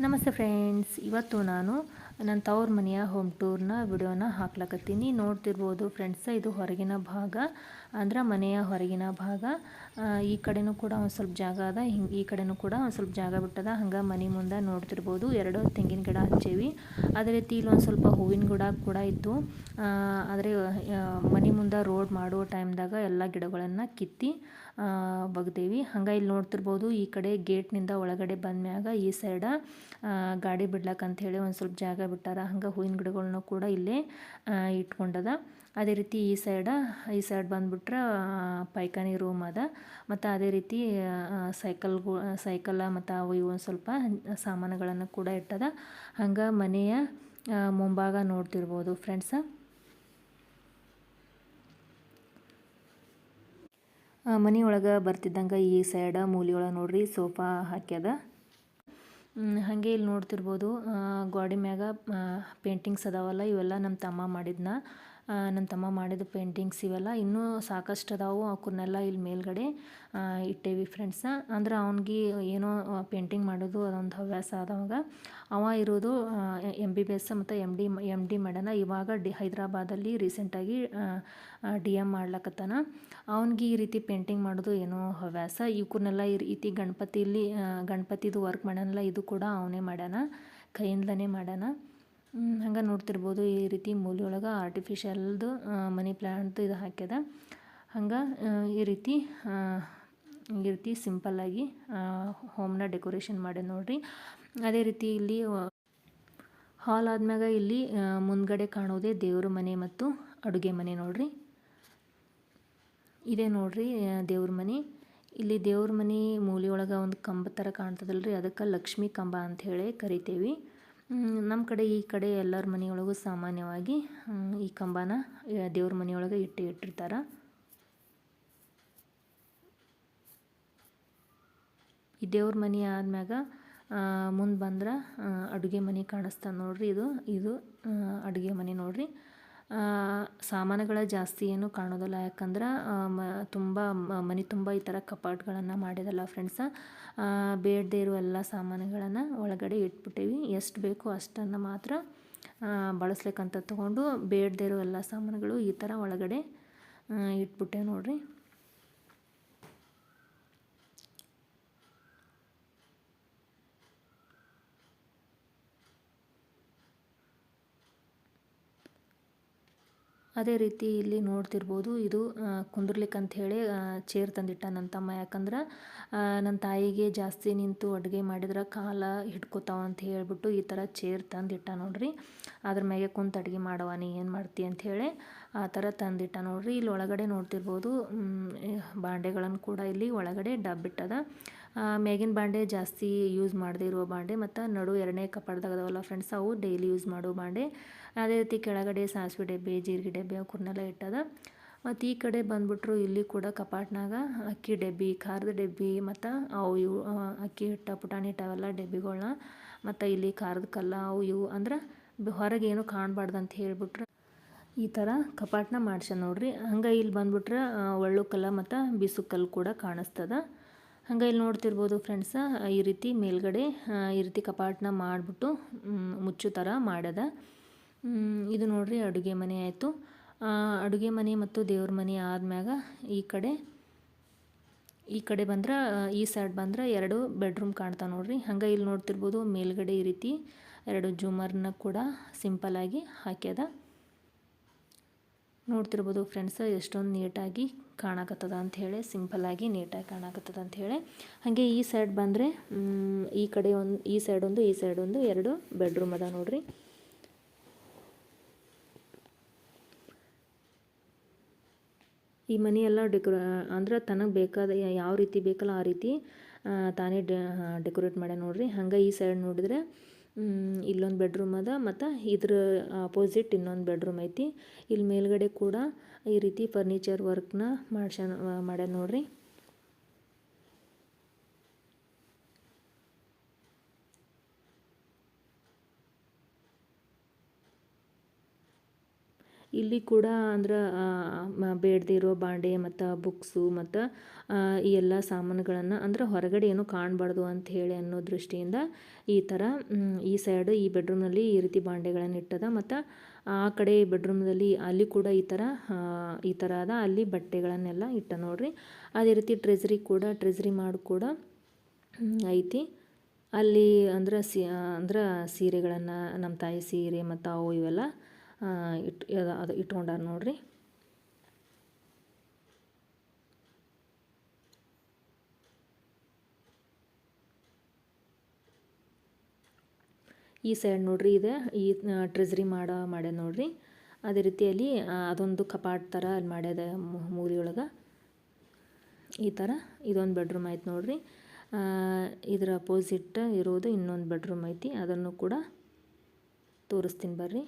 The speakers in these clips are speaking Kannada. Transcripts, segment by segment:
ನಮಸ್ತೆ ಫ್ರೆಂಡ್ಸ್, ಇವತ್ತು ನಾನು ನನ್ನ ತವ್ರ ಮನೆಯ ಹೋಮ್ ಟೂರ್ನ ವಿಡಿಯೋನ ಹಾಕ್ಲಕತ್ತೀನಿ. ನೋಡ್ತಿರ್ಬೋದು ಫ್ರೆಂಡ್ಸ್, ಇದು ಹೊರಗಿನ ಭಾಗ, ಅಂದ್ರೆ ಮನೆಯ ಹೊರಗಿನ ಭಾಗ. ಈ ಕಡೆನೂ ಕೂಡ ಒಂದು ಸ್ವಲ್ಪ ಜಾಗ ಅದ, ಈ ಕಡೆನೂ ಕೂಡ ಒಂದು ಸ್ವಲ್ಪ ಜಾಗ ಬಿಟ್ಟದ. ಹಂಗೆ ಮನೆ ಮುಂದೆ ನೋಡ್ತಿರ್ಬೋದು 2 ತೆಂಗಿನ ಗಿಡ ಹಚ್ಚೇವಿ. ಅದೇ ರೀತಿ ಇಲ್ಲೊಂದು ಸ್ವಲ್ಪ ಹೂವಿನ ಗಿಡ ಕೂಡ ಇದ್ದು, ಆದರೆ ಮನೆ ಮುಂದೆ ರೋಡ್ ಮಾಡೋ ಟೈಮ್ದಾಗ ಎಲ್ಲ ಗಿಡಗಳನ್ನು ಕಿತ್ತಿ ಬಗ್ದೇವಿ. ಹಂಗೆ ಇಲ್ಲಿ ನೋಡ್ತಿರ್ಬೋದು, ಈ ಕಡೆ ಗೇಟ್ನಿಂದ ಒಳಗಡೆ ಬಂದ್ಮ್ಯಾಗ ಈ ಸೈಡ ಗಾಡಿ ಬಿಡ್ಲಕ್ಕಂಥೇಳಿ ಒಂದು ಸ್ವಲ್ಪ ಜಾಗ ಬಿಟ್ಟಾರ. ಹಂಗೆ ಹೂವಿನ ಗಿಡಗಳನ್ನೂ ಕೂಡ ಇಲ್ಲೇ ಇಟ್ಕೊಂಡದ. ಅದೇ ರೀತಿ ಈ ಸೈಡ್ ಬಂದುಬಿಟ್ರೆ ಪೈಖಾನಿ ರೂಮ್ ಅದ. ಮತ್ತು ಅದೇ ರೀತಿ ಸೈಕಲ ಮತ್ತು ಅವು ಇವು ಒಂದು ಸ್ವಲ್ಪ ಸಾಮಾನುಗಳನ್ನು ಕೂಡ ಇಟ್ಟದ. ಹಂಗೆ ಮನೆಯ ಮುಂಭಾಗ ನೋಡ್ತಿರ್ಬೋದು ಫ್ರೆಂಡ್ಸ. ಮನೆಯೊಳಗೆ ಬರ್ತಿದ್ದಂಗೆ ಈ ಸೈಡ ಮೂಲೆಯೊಳಗೆ ನೋಡ್ರಿ ಸೋಫಾ ಹಾಕ್ಯದ. ಹಾಗೆ ಇಲ್ಲಿ ನೋಡ್ತಿರ್ಬೋದು, ಗೋಡೆ ಮ್ಯಾಗ ಪೇಂಟಿಂಗ್ಸ್ ಅದಾವಲ್ಲ, ಇವೆಲ್ಲ ನಮ್ಮ ತಮ್ಮ ಮಾಡಿದ ಪೇಂಟಿಂಗ್ಸ್ ಇವೆಲ್ಲ. ಇನ್ನೂ ಸಾಕಷ್ಟು ಅದಾವು, ಅವಕ್ಕನ್ನೆಲ್ಲ ಇಲ್ಲಿ ಮೇಲ್ಗಡೆ ಇಟ್ಟೇವಿ ಫ್ರೆಂಡ್ಸ. ಅಂದ್ರೆ ಅವನಿಗೆ ಏನೋ ಪೇಂಟಿಂಗ್ ಮಾಡೋದು ಅದೊಂದು ಹವ್ಯಾಸ ಆದವಾಗ. ಅವ ಇರೋದು MBBS ಮತ್ತು MD ಮಾಡ್ಯಾನ. ಇವಾಗ ಹೈದ್ರಾಬಾದಲ್ಲಿ ರೀಸೆಂಟಾಗಿ DM ಮಾಡ್ಲಕತ್ತಾನ. ಅವನಿಗೆ ಈ ರೀತಿ ಪೇಂಟಿಂಗ್ ಮಾಡೋದು ಏನೋ ಹವ್ಯಾಸ. ಇವಕ್ಕನ್ನೆಲ್ಲ ಈ ರೀತಿ ಗಣಪತಿದು ವರ್ಕ್ ಮಾಡ್ಯಾನಲ್ಲ, ಇದು ಕೂಡ ಅವನೇ ಮಾಡ್ಯಾನ, ಕೈಯಿಂದಲೇ ಮಾಡ್ಯಾನ. ಹಂಗೆ ನೋಡ್ತಿರ್ಬೋದು, ಈ ರೀತಿ ಮೂಲೆಯೊಳಗೆ ಆರ್ಟಿಫಿಷಿಯಲ್ದು ಮನಿ ಪ್ಲ್ಯಾಂಟ್ದು ಇದು ಹಾಕ್ಯದ. ಹಂಗೆ ಈ ರೀತಿ ಸಿಂಪಲ್ಲಾಗಿ ಹೋಮ್ನ ಡೆಕೋರೇಷನ್ ಮಾಡ್ಯಾನ ನೋಡ್ರಿ. ಅದೇ ರೀತಿ ಇಲ್ಲಿ ಹಾಲ್ ಆದ್ಮ್ಯಾಗ ಇಲ್ಲಿ ಮುಂದ್ಗಡೆ ಕಾಣೋದೇ ದೇವ್ರ ಮನೆ ಮತ್ತು ಅಡುಗೆ ಮನೆ ನೋಡ್ರಿ. ಇದೇ ನೋಡ್ರಿ ದೇವ್ರ ಮನೆ. ಇಲ್ಲಿ ದೇವ್ರ ಮನೆ ಮೂಲೆಯೊಳಗೆ ಒಂದು ಕಂಬ ಥರ ಕಾಣ್ತದಲ್ರಿ, ಅದಕ್ಕೆ ಲಕ್ಷ್ಮೀ ಕಂಬ ಅಂಥೇಳಿ ಕರಿತೇವಿ. ನಮ್ಮ ಕಡೆ ಈ ಕಡೆ ಎಲ್ಲರ ಮನೆಯೊಳಗೂ ಸಾಮಾನ್ಯವಾಗಿ ಈ ಕಂಬನ ದೇವ್ರ ಮನೆಯೊಳಗೆ ಇಟ್ಟಿರ್ತಾರೆ. ಈ ದೇವ್ರ ಮನೆ ಆದ್ಮ್ಯಾಗ ಮುಂದೆ ಬಂದ್ರೆ ಅಡುಗೆ ಮನೆ ಕಾಣಿಸ್ತದೆ ನೋಡ್ರಿ. ಇದು ಅಡುಗೆ ಮನೆ ನೋಡ್ರಿ. ಸಾಮಾನುಗಳ ಜಾಸ್ತಿ ಏನು ಕಾಣೋದಿಲ್ಲ, ಯಾಕಂದ್ರೆ ಮನೆ ತುಂಬ ಈ ಥರ ಕಪಾಟ್ಗಳನ್ನು ಮಾಡಿದಲ್ಲ ಫ್ರೆಂಡ್ಸ. ಬೇಡದೇ ಇರೋ ಎಲ್ಲ ಸಾಮಾನುಗಳನ್ನು ಒಳಗಡೆ ಇಟ್ಬಿಟ್ಟೇವಿ. ಎಷ್ಟು ಬೇಕೋ ಅಷ್ಟನ್ನು ಮಾತ್ರ ಬಳಸ್ಲಿಕ್ಕಂತ ತೊಗೊಂಡು, ಬೇಡದೇ ಇರೋ ಎಲ್ಲ ಸಾಮಾನುಗಳು ಈ ಥರ ಒಳಗಡೆ ಇಟ್ಬಿಟ್ಟೆ ನೋಡ್ರಿ. ಅದೇ ರೀತಿ ಇಲ್ಲಿ ನೋಡ್ತಿರ್ಬೋದು, ಇದು ಕುಂದ್ರಲಿಕ್ಕಂತ ಹೇಳಿ ಚೇರ್ ತಂದಿಟ್ಟ ನನ್ನ ತಮ್ಮ. ಯಾಕಂದ್ರೆ ನನ್ನ ತಾಯಿಗೆ ಜಾಸ್ತಿ ನಿಂತು ಅಡುಗೆ ಮಾಡಿದ್ರೆ ಕಾಲ ಹಿಡ್ಕೊತಾವ ಅಂತ ಹೇಳ್ಬಿಟ್ಟು ಈ ಥರ ಚೇರ್ ತಂದಿಟ್ಟ ನೋಡ್ರಿ. ಅದ್ರ ಮ್ಯಾಗೆ ಕುಂತು ಅಡುಗೆ ಮಾಡವ, ನೀ ಏನು ಮಾಡ್ತಿ ಅಂಥೇಳಿ ಆ ಥರ ತಂದಿಟ್ಟ ನೋಡ್ರಿ. ಇಲ್ಲಿ ಒಳಗಡೆ ನೋಡ್ತಿರ್ಬೋದು, ಬಾಂಡೆಗಳನ್ನು ಕೂಡ ಇಲ್ಲಿ ಒಳಗಡೆ ಡಬ್ಬಿಟ್ಟದ. ಮ್ಯಾಗಿನ ಬಾಂಡೆ ಜಾಸ್ತಿ ಯೂಸ್ ಮಾಡದೇ ಇರುವ ಬಾಂಡೆ, ಮತ್ತು ನಡು 2ನೇ ಕಪಾಟ್ದಾಗದವಲ್ಲ ಫ್ರೆಂಡ್ಸ್, ಅವು ಡೈಲಿ ಯೂಸ್ ಮಾಡೋ ಬಾಂಡೆ. ಅದೇ ರೀತಿ ಕೆಳಗಡೆ ಸಾಸಿವೆ ಡಬ್ಬಿ, ಜೀರಿಗೆ ಡಬ್ಬಿ ಅವಕ್ಕನ್ನೆಲ್ಲ ಇಟ್ಟದ. ಮತ್ತು ಈ ಕಡೆ ಬಂದುಬಿಟ್ರು, ಇಲ್ಲಿ ಕೂಡ ಕಪಾಟ್ನಾಗ ಅಕ್ಕಿ ಡಬ್ಬಿ, ಖಾರದ ಡಬ್ಬಿ, ಮತ್ತು ಅವು ಇವು ಅಕ್ಕಿ ಹಿಟ್ಟು, ಪುಟಾಣಿ ಹಿಟ್ಟು ಅವೆಲ್ಲ ಡಬ್ಬಿಗಳನ್ನ, ಮತ್ತು ಇಲ್ಲಿ ಖಾರದ ಕಲ್ಲ ಅವು ಇವು ಅಂದ್ರೆ ಹೊರಗೆ ಏನೂ ಕಾಣಬಾರ್ದು ಅಂತ ಹೇಳ್ಬಿಟ್ರೆ ಈ ಥರ ಕಪಾಟನ್ನ ಮಾಡ್ಸ್ಯಾನ ನೋಡ್ರಿ. ಹಂಗೆ ಇಲ್ಲಿ ಬಂದುಬಿಟ್ರೆ ಒಳ್ಳು ಕಲ್ಲ ಮತ್ತು ಬಿಸು ಕಲ್ಲು ಕೂಡ ಕಾಣಿಸ್ತದ. ಹಂಗೆ ಇಲ್ಲಿ ನೋಡ್ತಿರ್ಬೋದು ಫ್ರೆಂಡ್ಸ, ಈ ರೀತಿ ಮೇಲ್ಗಡೆ ಈ ರೀತಿ ಕಪಾಟನ್ನ ಮಾಡಿಬಿಟ್ಟು ಮುಚ್ಚು ಥರ ಮಾಡ್ಯದ. ಇದು ನೋಡ್ರಿ ಅಡುಗೆ ಮನೆ ಆಯಿತು. ಅಡುಗೆ ಮನೆ ಮತ್ತು ದೇವ್ರ ಮನೆ ಆದ್ಮ್ಯಾಗ ಈ ಕಡೆ ಬಂದ್ರೆ, ಈ ಸೈಡ್ ಬಂದ್ರೆ 2 ಬೆಡ್ರೂಮ್ ಕಾಣ್ತಾವೆ ನೋಡ್ರಿ. ಹಂಗೆ ಇಲ್ಲಿ ನೋಡ್ತಿರ್ಬೋದು, ಮೇಲ್ಗಡೆ ಈ ರೀತಿ 2 ಜೂಮರ್ನ ಕೂಡ ಸಿಂಪಲ್ಲಾಗಿ ಹಾಕ್ಯದ. ನೋಡ್ತಿರ್ಬೋದು ಫ್ರೆಂಡ್ಸ್, ಎಷ್ಟೊಂದು ನೀಟಾಗಿ ಕಾಣಕತ್ತದ ಅಂಥೇಳಿ, ಸಿಂಪಲ್ಲಾಗಿ ನೀಟಾಗಿ ಕಾಣಕತ್ತದ ಅಂಥೇಳಿ. ಹಾಗೆ ಈ ಸೈಡ್ ಬಂದರೆ ಈ ಕಡೆ ಈ ಸೈಡ್ ಒಂದು 2 ಬೆಡ್ರೂಮ್ ಅದ ನೋಡ್ರಿ. ಈ ಮನೆಯೆಲ್ಲ ಅಂದ್ರೆ ತನಗೆ ಬೇಕಾದ ಯಾವ ರೀತಿ ಬೇಕಲ್ಲ ಆ ರೀತಿ ತಾನೇ ಡೆಕೋರೇಟ್ ಮಾಡ್ಯ ನೋಡ್ರಿ. ಹಂಗೆ ಈ ಸೈಡ್ ನೋಡಿದ್ರೆ ಇಲ್ಲೊಂದು ಬೆಡ್ರೂಮ್ ಅದ, ಮತ್ತು ಇದ್ರ ಅಪೋಸಿಟ್ ಇನ್ನೊಂದು ಬೆಡ್ರೂಮ್ ಐತಿ. ಇಲ್ಲಿ ಮೇಲ್ಗಡೆ ಕೂಡ ಈ ರೀತಿ ಫರ್ನಿಚರ್ ವರ್ಕ್ನ ಮಾಡ್ಯಾನ ನೋಡ್ರಿ. ಇಲ್ಲಿ ಕೂಡ ಅಂದ್ರೆ ಬೇಡದೇ ಇರೋ ಬಾಂಡೆ ಮತ್ತು ಬುಕ್ಸು ಮತ್ತು ಈ ಎಲ್ಲ ಸಾಮಾನುಗಳನ್ನು ಅಂದ್ರೆ ಹೊರಗಡೆ ಏನೂ ಕಾಣಬಾರ್ದು ಅಂತ ಹೇಳಿ ಅನ್ನೋ ದೃಷ್ಟಿಯಿಂದ ಈ ಥರ ಈ ಸೈಡ್ ಈ ಬೆಡ್ರೂಮ್ನಲ್ಲಿ ಈ ರೀತಿ ಬಾಂಡೆಗಳನ್ನು ಇಟ್ಟದ. ಮತ್ತು ಆ ಕಡೆ ಬೆಡ್ರೂಮ್ದಲ್ಲಿ ಅಲ್ಲಿ ಕೂಡ ಈ ಥರ ಅದ, ಅಲ್ಲಿ ಬಟ್ಟೆಗಳನ್ನೆಲ್ಲ ಇಟ್ಟ ನೋಡ್ರಿ. ಅದೇ ರೀತಿ ಟ್ರೆಜರಿ ಮಾಡಿ ಕೂಡ ಐತಿ. ಅಲ್ಲಿ ಅಂದ್ರೆ ಸೀರೆಗಳನ್ನು ನಮ್ಮ ತಾಯಿ ಸೀರೆ ಮತ್ತು ಅವು ಇವೆಲ್ಲ ಅದು ಇಟ್ಕೊಂಡಾರ ನೋಡ್ರಿ. ಈ ಸೈಡ್ ನೋಡ್ರಿ ಇದೆ ಈ ಟ್ರೆಜರಿ ಮಾಡ್ಯಾದ ನೋಡ್ರಿ. ಅದೇ ರೀತಿಯಲ್ಲಿ ಅದೊಂದು ಕಪಾಟ್ ಥರ ಅಲ್ಲಿ ಮಾಡ್ಯಾದ ಮೂಲೆಯೊಳಗೆ. ಈ ಥರ ಇದೊಂದು ಬೆಡ್ರೂಮ್ ಆಯ್ತು ನೋಡ್ರಿ. ಇದರ ಅಪೋಸಿಟ್ ಇರೋದು ಇನ್ನೊಂದು ಬೆಡ್ರೂಮ್ ಐತಿ, ಅದನ್ನು ಕೂಡ ತೋರಿಸ್ತೀನಿ ಬರ್ರಿ.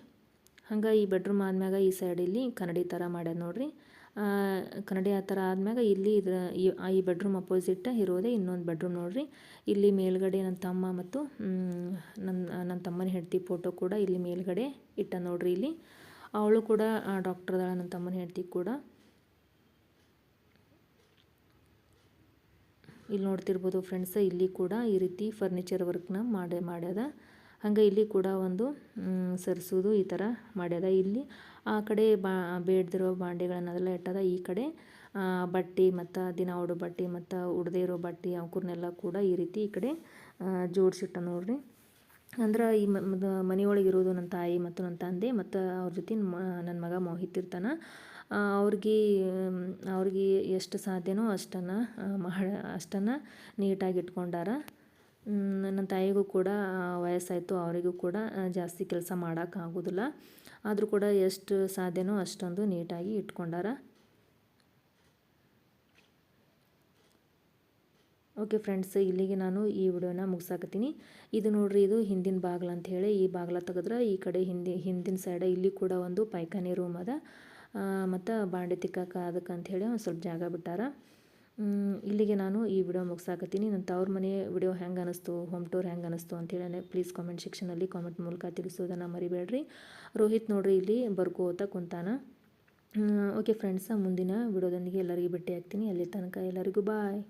ಹಂಗೆ ಈ ಬೆಡ್ರೂಮ್ ಆದ್ಮ್ಯಾಗ ಈ ಸೈಡಲ್ಲಿ ಕನ್ನಡಿ ಥರ ಮಾಡ್ಯಾದ ನೋಡ್ರಿ. ಕನ್ನಡಿ ಆ ಥರ ಆದ್ಮ್ಯಾಗ ಇಲ್ಲಿ ಈ ಬೆಡ್ರೂಮ್ ಅಪೋಸಿಟ್ ಇರೋದೇ ಇನ್ನೊಂದು ಬೆಡ್ರೂಮ್ ನೋಡ್ರಿ. ಇಲ್ಲಿ ಮೇಲ್ಗಡೆ ನನ್ನ ತಮ್ಮ ಮತ್ತು ನನ್ನ ತಮ್ಮನ ಹೆಂಡತಿ ಫೋಟೋ ಕೂಡ ಇಲ್ಲಿ ಮೇಲ್ಗಡೆ ಇಟ್ಟ ನೋಡ್ರಿ. ಇಲ್ಲಿ ಅವಳು ಕೂಡ ಡಾಕ್ಟರ್ ಅದಾಳ, ನನ್ನ ತಮ್ಮನ ಹೆಂಡತಿ ಕೂಡ. ಇಲ್ಲಿ ನೋಡ್ತಿರ್ಬೋದು ಫ್ರೆಂಡ್ಸ್, ಇಲ್ಲಿ ಕೂಡ ಈ ರೀತಿ ಫರ್ನಿಚರ್ ವರ್ಕ್ನ ಮಾಡ್ಯಾದ. ಹಂಗೆ ಇಲ್ಲಿ ಕೂಡ ಒಂದು ಸರಿಸೋದು ಈ ಥರ ಮಾಡ್ಯಾದ. ಇಲ್ಲಿ ಆ ಕಡೆ ಬೇಡದಿರೋ ಬಾಂಡೆಗಳನ್ನೆಲ್ಲ ಇಟ್ಟದ. ಈ ಕಡೆ ಬಟ್ಟೆ ಮತ್ತು ದಿನ ಉಡೋ ಬಟ್ಟೆ ಮತ್ತು ಉಡದೇ ಇರೋ ಬಟ್ಟೆ ಅವಕೂರ್ನೆಲ್ಲ ಕೂಡ ಈ ರೀತಿ ಈ ಕಡೆ ಜೋಡಿಸಿಟ್ಟ ನೋಡ್ರಿ. ಅಂದ್ರೆ ಈ ಮನೆಯೊಳಗೆ ಇರೋದು ನನ್ನ ತಾಯಿ ಮತ್ತು ನನ್ನ ತಂದೆ ಮತ್ತು ಅವ್ರ ಜೊತೆ ನನ್ನ ಮಗ ಮೋಹಿತ್ ಇರ್ತಾನೆ. ಅವ್ರಿಗೆ ಎಷ್ಟು ಸಾಧ್ಯನೋ ಅಷ್ಟನ್ನು ನೀಟಾಗಿ ಇಟ್ಕೊಂಡಾರ. ನನ್ನ ತಾಯಿಗೂ ಕೂಡ ವಯಸ್ಸಾಯಿತು, ಅವರಿಗೂ ಕೂಡ ಜಾಸ್ತಿ ಕೆಲಸ ಮಾಡೋಕ್ಕಾಗೋದಿಲ್ಲ. ಆದರೂ ಕೂಡ ಎಷ್ಟು ಸಾಧ್ಯನೋ ಅಷ್ಟೊಂದು ನೀಟಾಗಿ ಇಟ್ಕೊಂಡಾರ. ಓಕೆ ಫ್ರೆಂಡ್ಸ್, ಇಲ್ಲಿಗೆ ನಾನು ಈ ವಿಡಿಯೋನ ಮುಗಿಸಾಕತ್ತೀನಿ. ಇದು ನೋಡ್ರಿ, ಇದು ಹಿಂದಿನ ಬಾಗಿಲು ಅಂತ ಹೇಳಿ. ಈ ಬಾಗಿಲ ತೆಗೆದ್ರೆ ಈ ಕಡೆ ಹಿಂದಿನ ಸೈಡ್ ಇಲ್ಲಿ ಕೂಡ ಒಂದು ಪೈಖಾನೆ ರೂಮ್ ಅದ ಮತ್ತು ಬಾಂಡೆ ತಿಕ್ಕಾಕ ಅದಕ್ಕಂತ ಹೇಳಿ ಒಂದು ಸ್ವಲ್ಪ ಜಾಗ ಬಿಟ್ಟಾರ. ಇಲ್ಲಿಗೆ ನಾನು ಈ ವಿಡಿಯೋ ಮುಗಿಸಾಕತ್ತೀನಿ. ನನ್ನ ತವ್ರ ಮನೆ ವಿಡಿಯೋ ಹೆಂಗೆ ಅನ್ನಿಸ್ತು, ಹೋಮ್ ಟೂರ್ ಹೆಂಗೆ ಅನ್ನಿಸ್ತು ಅಂತೇಳಿ ಪ್ಲೀಸ್ ಕಾಮೆಂಟ್ ಸೆಕ್ಷನಲ್ಲಿ ಕಾಮೆಂಟ್ ಮೂಲಕ ತಿಳಿಸೋದನ್ನು ಮರಿಬೇಡ್ರಿ. ರೋಹಿತ್ ನೋಡ್ರಿ ಇಲ್ಲಿ ಬರ್ಕೋತ ಕುಂತಾನ. ಓಕೆ ಫ್ರೆಂಡ್ಸ, ಮುಂದಿನ ವಿಡಿಯೋದೊಂದಿಗೆ ಎಲ್ಲರಿಗೂ ಭೇಟಿ ಆಗ್ತೀನಿ. ಅಲ್ಲಿ ತನಕ ಎಲ್ಲರಿಗೂ ಬಾಯ್.